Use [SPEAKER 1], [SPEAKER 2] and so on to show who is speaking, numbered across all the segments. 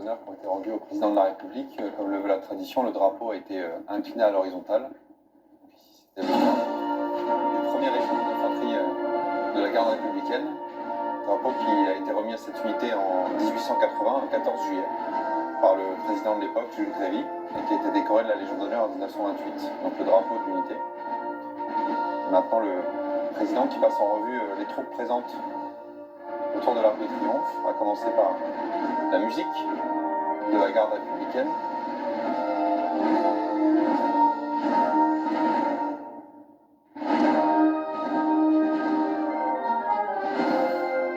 [SPEAKER 1] d'honneur qui ont été rendus au président de la République. Comme le veut la tradition, le drapeau a été incliné à l'horizontale. C'était le premier régiment d'infanterie de la garde républicaine. Drapeau qui a été remis à cette unité en 1880, le 14 juillet, par le président de l'époque, Jules Grévy, et qui a été décoré de la Légion d'honneur en 1928. Donc le drapeau de l'unité. Maintenant, le président qui passe en revue les troupes présentes autour de l'Arc de Triomphe, à commencer par la musique de la garde républicaine.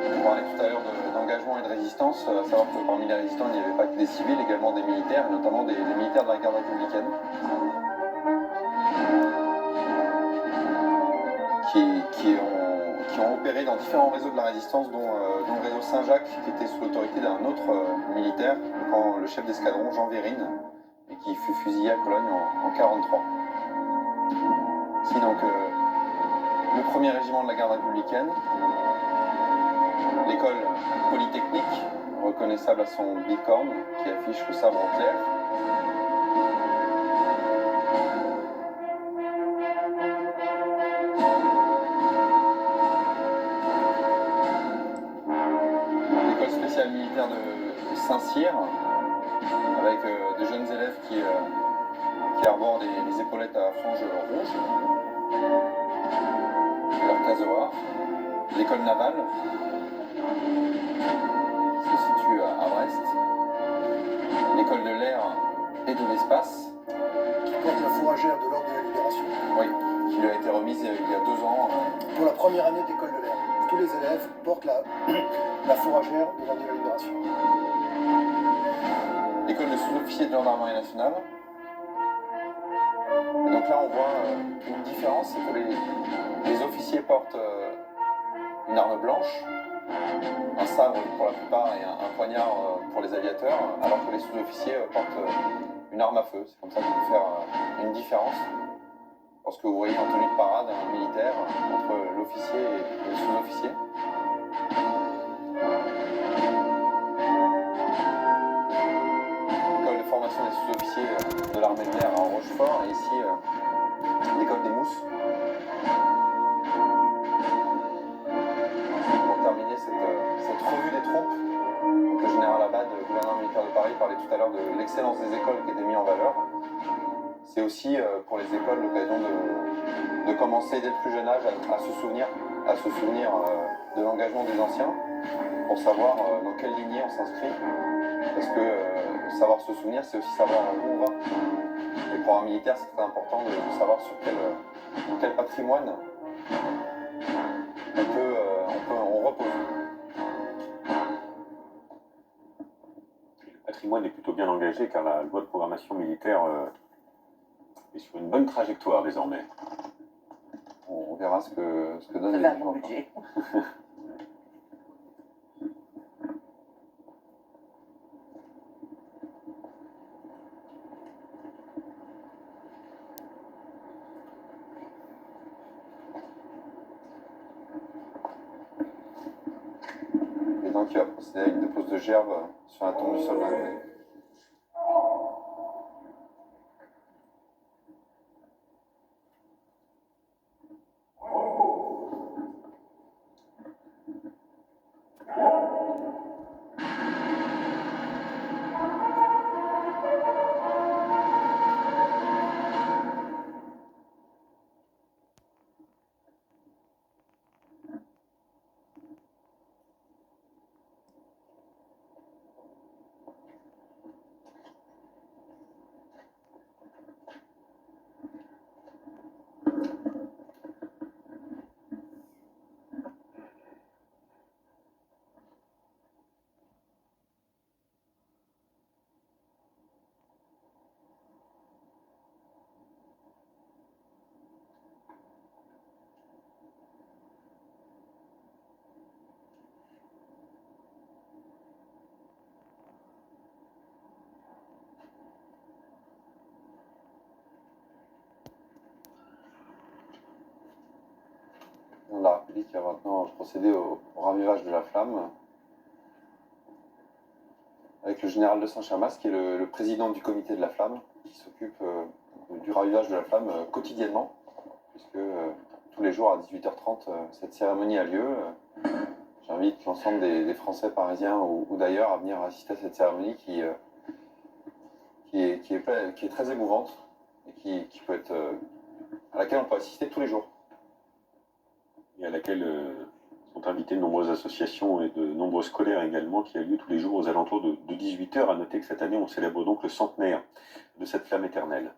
[SPEAKER 1] On parlait tout à l'heure d'engagement et de résistance, à savoir que parmi les résistants, il n'y avait pas que des civils, également des militaires, et notamment des militaires de la garde républicaine, qui ont opéré dans différents réseaux de la résistance, dont le réseau Saint-Jacques, qui était sous l'autorité d'un autre militaire, le chef d'escadron, Jean Vérine, et qui fut fusillé à Cologne en 1943. Ici donc le premier régiment de la garde républicaine, l'école polytechnique, reconnaissable à son bicorne, qui affiche le sabre en clair. L'école spéciale militaire de Saint-Cyr, avec de jeunes élèves qui arborent des épaulettes à franges rouges, leur casoar. L'école navale se situe à Brest. L'école de l'air et de l'espace,
[SPEAKER 2] qui porte la fourragère de l'Ordre de la Libération.
[SPEAKER 1] Oui, qui lui a été remise il y a 2 ans.
[SPEAKER 2] Pour la première année d'école de l'air. Tous les élèves portent la fourragère de l'Ordre de la Libération.
[SPEAKER 1] L'école de sous-officiers de gendarmerie nationale. Et donc là, on voit une différence, c'est que les officiers portent une arme blanche, un sabre pour la plupart et un poignard pour les aviateurs, alors que les sous-officiers portent une arme à feu. C'est comme ça qu'on peut faire une différence. Lorsque vous voyez en tenue de parade un militaire entre l'officier et le sous-officier. L'école de formation des sous-officiers de l'armée de l'air à Rochefort, et ici l'école des mousses. Pour terminer cette revue des troupes, donc le général Abad, gouverneur militaire de Paris, parlait tout à l'heure de l'excellence des écoles qui était mise en valeur. C'est aussi pour les écoles l'occasion de commencer dès le plus jeune âge à se souvenir de l'engagement des anciens, pour savoir dans quelle lignée on s'inscrit, parce que savoir se souvenir, c'est aussi savoir où on va. Et pour un militaire, c'est très important de savoir sur quel patrimoine on repose.
[SPEAKER 3] Le patrimoine est plutôt bien engagé car la loi de programmation militaire est sur une bonne trajectoire désormais.
[SPEAKER 1] On verra ce que donne
[SPEAKER 4] les gens. Budget.
[SPEAKER 1] Et donc il va procéder à une dépose de gerbe sur la tombe du soldat. La République va maintenant procéder au ravivage de la flamme avec avec le général de Saint-Chamas, qui est le président du comité de la flamme, qui s'occupe du ravivage de la flamme quotidiennement, puisque tous les jours à 18h30, cette cérémonie a lieu. J'invite l'ensemble des Français parisiens ou d'ailleurs à venir assister à cette cérémonie qui est très émouvante et qui peut être, à laquelle on peut assister tous les jours.
[SPEAKER 3] Et à laquelle sont invitées de nombreuses associations et de nombreux scolaires également, qui a lieu tous les jours aux alentours de 18h. À noter que cette année, on célèbre donc le centenaire de cette flamme éternelle.